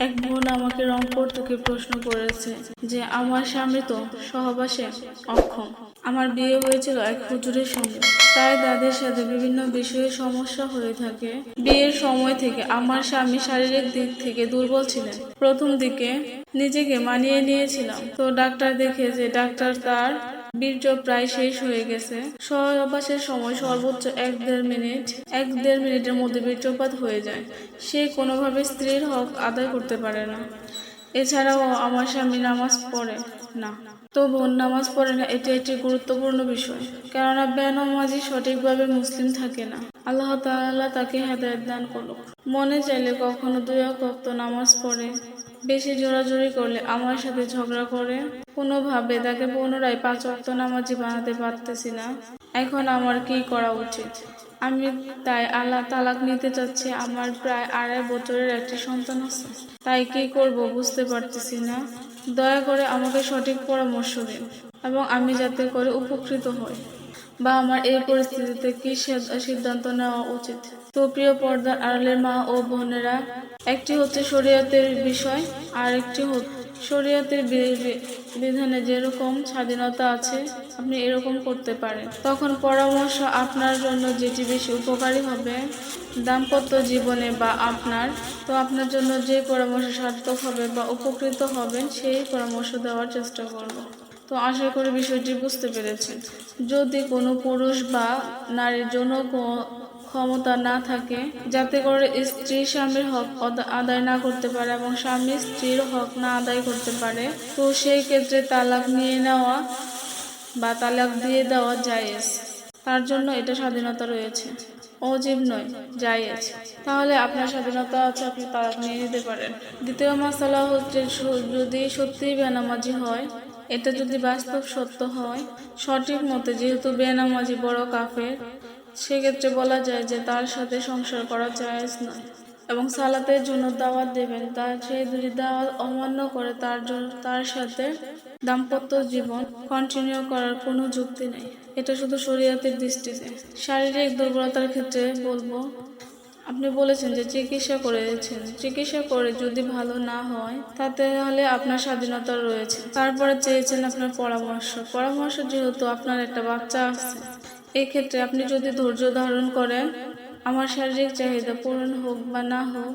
এক বোন আমাকে রংপুর থেকে প্রশ্ন করেছে যে আমার স্বামী তো সহবাসে অক্ষম। আমার বিয়ে হয়েছিল এক হুজুরের সঙ্গে, তাই তাদের সাথে বিভিন্ন বিষয়ে সমস্যা হয়ে থাকে। বিয়ের সময় থেকে আমার স্বামী শারীরিক দিক থেকে দুর্বল ছিলেন। প্রথম দিকে নিজেকে মানিয়ে নিয়েছিলাম, তো ডাক্তার দেখে যে ডাক্তার তার বীর্য প্রায় শেষ হয়ে গেছে। সহবাসের সময় সর্বোচ্চ 1-1.5 মিনিটের মধ্যে বীর্যপাত হয়ে যায়। সে কোনোভাবে স্ত্রীর হক আদায় করতে পারে না। এছাড়াও আমার স্বামী নামাজ পড়ে না। তো বোন নামাজ পড়ে না, এটি একটি গুরুত্বপূর্ণ বিষয়, কেননা বেনামাজি সঠিকভাবে মুসলিম থাকে না। আল্লাহ তাআলা তাকে হেদায়েত দান করুক। মনে চাইলে কখনো 2 ওয়াক্ত নামাজ পড়ে, বেশি জোরাজুরি করলে আমার সাথে ঝগড়া করে। কোনোভাবে তাকে পুনরায় 5 ওয়াক্ত নামাজি বানাতে পারতেছি না। এখন আমার কি করা উচিত? আমি তাই তালাক নিতে চাচ্ছি। আমার প্রায় 2.5 বছরের একটি সন্তান আছে, তাই কি করব বুঝতে পারতেছি না। দয়া করে আমাকে সঠিক পরামর্শ দিন এবং আমি যাতে করে উপকৃত হই, বা আমার এই পরিস্থিতিতে কি সিদ্ধান্ত নেওয়া উচিত। তো প্রিয় পর্দার আড়ালের মা ও বোনেরা, একটি হচ্ছে শরীয়তের বিষয়, আর একটি শরীয়তের বিধানে যেরকম স্বাধীনতা আছে আপনি এরকম করতে পারেন। তখন পরামর্শ আপনার জন্য যেটি বেশি উপকারী হবে দাম্পত্য জীবনে বা আপনার জন্য যে পরামর্শ সার্থক হবে বা উপকৃত হবেন সেই পরামর্শ দেওয়ার চেষ্টা করব। তো আশা করি বিষয়টি বুঝতে পেরেছেন। যদি কোনো পুরুষ বা নারীর জন্য ক্ষমতা না থাকে যাতে করে স্ত্রী স্বামীর হক আদায় না করতে পারে এবং স্বামী স্ত্রীর হক না আদায় করতে পারে, তো সেই ক্ষেত্রে তালাক নিয়ে নেওয়া বা তালাক দিয়ে দেওয়া জায়েজ। তার জন্য এটা স্বাধীনতা রয়েছে, ওয়াজিব নয়, জায়েজ। তাহলে আপনার স্বাধীনতা আছে, আপনি তালাক নিয়ে নিতে পারেন। দ্বিতীয় মাসালা হচ্ছে, যদি সত্যিই বেনামাজি হয়, এটা যদি বাস্তব সত্য হয় সঠিক মতে, যেহেতু বেনামাজি বড় কাফের, সেক্ষেত্রে বলা যায় যে তার সাথে সংসার করা জায়েজ নয় এবং সালাতের জন্য দাওয়াত দেবেন। সে যদি দাওয়াত অমান্য করে তার সাথে দাম্পত্য জীবন কন্টিনিউ করার কোনো যুক্তি নেই। এটা শুধু শরীয়তের দৃষ্টিতে। শারীরিক দুর্বলতার ক্ষেত্রে বলবো, আপনি বলেছেন যে চিকিৎসা করে যদি ভালো না হয় তাহলে আপনার স্বাধীনতা রয়েছে। তারপরে চেয়েছেন আপনার পরামর্শ যেহেতু আপনার একটা বাচ্চা আছে, এক্ষেত্রে আপনি যদি ধৈর্য ধারণ করেন, আমার শারীরিক চাহিদা পূরণ হোক বা না হোক,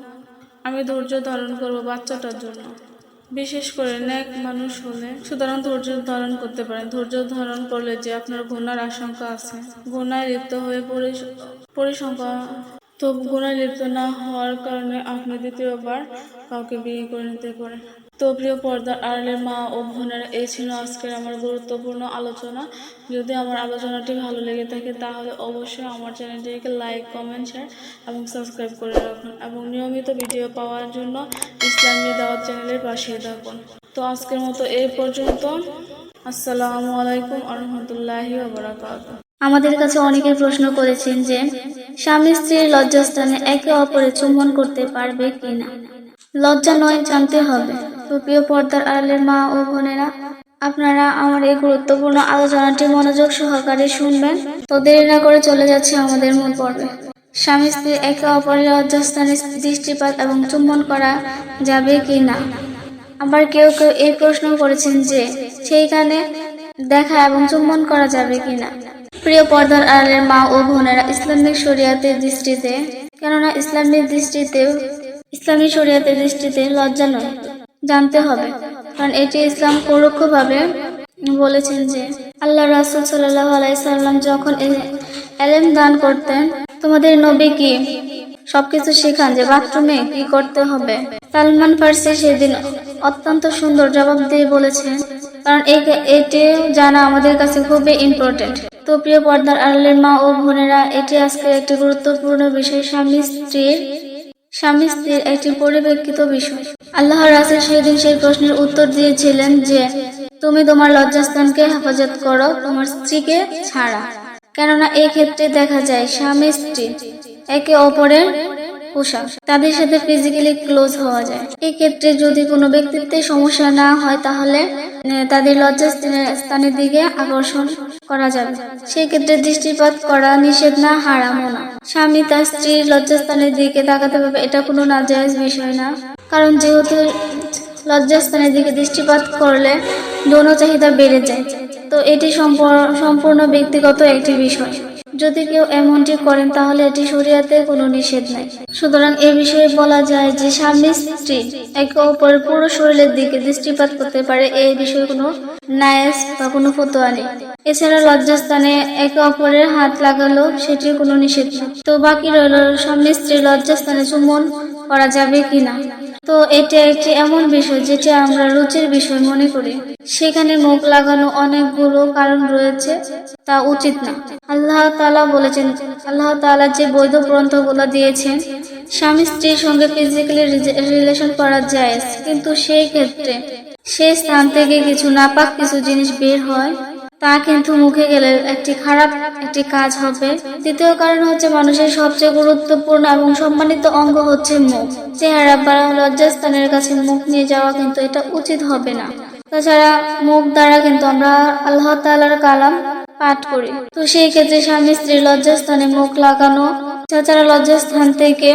আমি ধৈর্য ধারণ করব বাচ্চাটার জন্য। বিশেষ করে নেক মানুষ হলে সুতরাং ধৈর্য ধারণ করতে পারেন। ধৈর্য ধারণ করলে যে আপনার গুনার আশঙ্কা আছে, গুনায় লিপ্ত হয়ে গুনায় লিপ্ত না হওয়ার কারণে আপনি দ্বিতীয়বার কাউকে বিয়ে করে নিতে পারেন। তো প্রিয় পর্দার আড়ালের মা ও বোনেরা, এই ছিল আজকের আমার গুরুত্বপূর্ণ আলোচনা। যদি আমার আলোচনাটি ভালো লেগে থাকে তাহলে অবশ্যই আমার চ্যানেলটিকে লাইক, কমেন্ট, শেয়ার এবং সাবস্ক্রাইব করে রাখুন এবং নিয়মিত ভিডিও পাওয়ার জন্য ইসলামী দাওয়াত চ্যানেলের পাশে থাকুন। তো আজকের মতো এই পর্যন্ত। আসসালামু আলাইকুম ওয়া রাহমাতুল্লাহি ওয়া বারাকাতুহু। আমাদের কাছে অনেকে প্রশ্ন করেছেন যে স্বামী স্ত্রীর লজ্জাস্থানে একে অপরে চুম্বন করতে পারবে কিনা। লজ্জা নয়, জানতে হবে। তো প্রিয় পর্দার আড়ালের মা ও বোনেরা, আপনারা আমার এই গুরুত্বপূর্ণ আলোচনাটি মনোযোগ সহকারে শুনবেন। তো দেরি না করে চলে যাচ্ছে আমাদের মূল পর্বে। স্বামী স্ত্রী একে অপরের লজ্জাস্থানে দৃষ্টিপাত এবং চুম্বন করা যাবে কি না। আবার কেউ কেউ এই প্রশ্ন করেছেন যে সেইখানে দেখা এবং চুম্বন করা যাবে কিনা। প্রিয় পর্দার আড়ালের মা ও বোনেরা, ইসলামিক শরিয়াতের দৃষ্টিতে লজ্জা নয়, জানতে হবে। কারণ এটি ইসলাম পরোক্ষভাবে বলেছেন যে আল্লাহ রাসূল সাল্লাল্লাহু আলাইহি সাল্লাম যখন ইলম দান করতেন, তোমাদের নবী কি সবকিছু শেখান যে বাথরুমে কি করতে হবে। সালমান ফার্সি সেদিন অত্যন্ত সুন্দর জবাব দিয়ে বলেছেন, কারণ এটি জানা আমাদের কাছে খুবই ইম্পর্টেন্ট। তো প্রিয় পর্দার আড়ালের মা ও বোনেরা, এটি আজকের একটি গুরুত্বপূর্ণ বিষয়, স্বামী স্ত্রীর একটি পরিপ্রেক্ষিত বিষয়। আল্লাহ রাসূল সেদিন সেই প্রশ্নের উত্তর দিয়েছিলেন যে তুমি তোমার লজ্জাস্থানকে হেফাজত করো, তোমার স্ত্রীকে ছাড়া। কেননা এই ক্ষেত্রে দেখা যায় স্বামী স্ত্রী একে অপরের পোশাক, তাদের সাথে ফিজিক্যালি ক্লোজ হওয়া যায়। এই ক্ষেত্রে যদি কোনো ব্যক্তিত্বের সমস্যা না হয় তাহলে তাদের লজ্জাস্থানের দিকে আকর্ষণ করা যাবে। সেই ক্ষেত্রে দৃষ্টিপাত করা নিষেধ না, হারামও না। স্বামী তার স্ত্রীর লজ্জাস্থানের দিকে তাকাতে পারবে, এটা কোনো নাজায়েজ বিষয় না। কারণ যেহেতু লজ্জাস্থানের দিকে দৃষ্টিপাত করলে যৌন চাহিদা বেড়ে যায়, তো এটি সম্পূর্ণ ব্যক্তিগত একটি বিষয়। যদি কেউ এমনটি করেন তাহলে এটি শরীয়তে কোনো নিষেধ নাই। সুতরাং এ বিষয়ে বলা যায় যে স্বামী স্ত্রী একে অপরের পুরো শরীরের দিকে দৃষ্টিপাত করতে পারে, এই বিষয়ে কোনো নায়েস বা কোনো ফতোয়া নেই। এছাড়া লজ্জাস্থানে একে অপরের হাত লাগালো সেটির কোনো নিষেধ নেই। তো বাকি রইল স্বামী স্ত্রী লজ্জাস্থানে চুম্বন করা যাবে কিনা। তো এটা একটি এমন বিষয় যেটা আমরা রুচির বিষয় মনে করি। সেখানে মুখ লাগানো অনেকগুলো কারণ রয়েছে, তা উচিত না। আল্লাহ তাআলা বলেছেন, আল্লাহ তাআলা যে বৈধ গ্রন্থগুলো দিয়েছেন, স্বামী স্ত্রীর সঙ্গে ফিজিক্যালি রিলেশন করা যায়, কিন্তু সেই ক্ষেত্রে সেই স্থান থেকে কিছু নাপাক কিছু জিনিস বের হয়, তা কিন্তু মুখে গেলে একটি খারাপ একটি কাজ হবে। দ্বিতীয় কারণ হচ্ছে মানুষের সবচেয়ে গুরুত্বপূর্ণ এবং সম্মানিত অঙ্গ হচ্ছে মুখ। চেহারা বা লজ্জাস্থানের কাছে মুখ নিয়ে যাওয়া কিন্তু এটা উচিত হবে না। তাছাড়া মুখ দ্বারা কিন্তু আমরা আল্লাহ তাআলার কালাম পাঠ করি, তো সেই ক্ষেত্রে স্বামী স্ত্রীর লজ্জাস্থানে মুখ লাগানো, তাছাড়া লজ্জাস্থান থেকে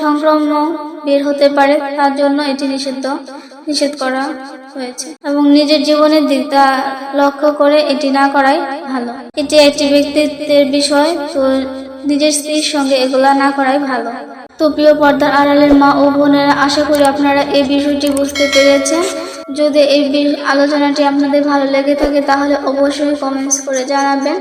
সংক্রমণ বের হতে পারে, তার জন্য এটি নিষেধ করা হয়েছে এবং নিজের জীবনের দিকটা লক্ষ্য করে এটি না করাই ভালো। এটি একটি ব্যক্তিত্বের বিষয়, তো নিজের স্ত্রীর সঙ্গে এগুলা না করাই ভালো। তো প্রিয় পর্দার আড়ালের মা ও বোনেরা, আশা করি আপনারা এই বিষয়টি বুঝতে পেরেছেন। যদি এই আলোচনাটি আপনাদের ভালো লেগে থাকে তাহলে অবশ্যই কমেন্টস করে জানাবেন।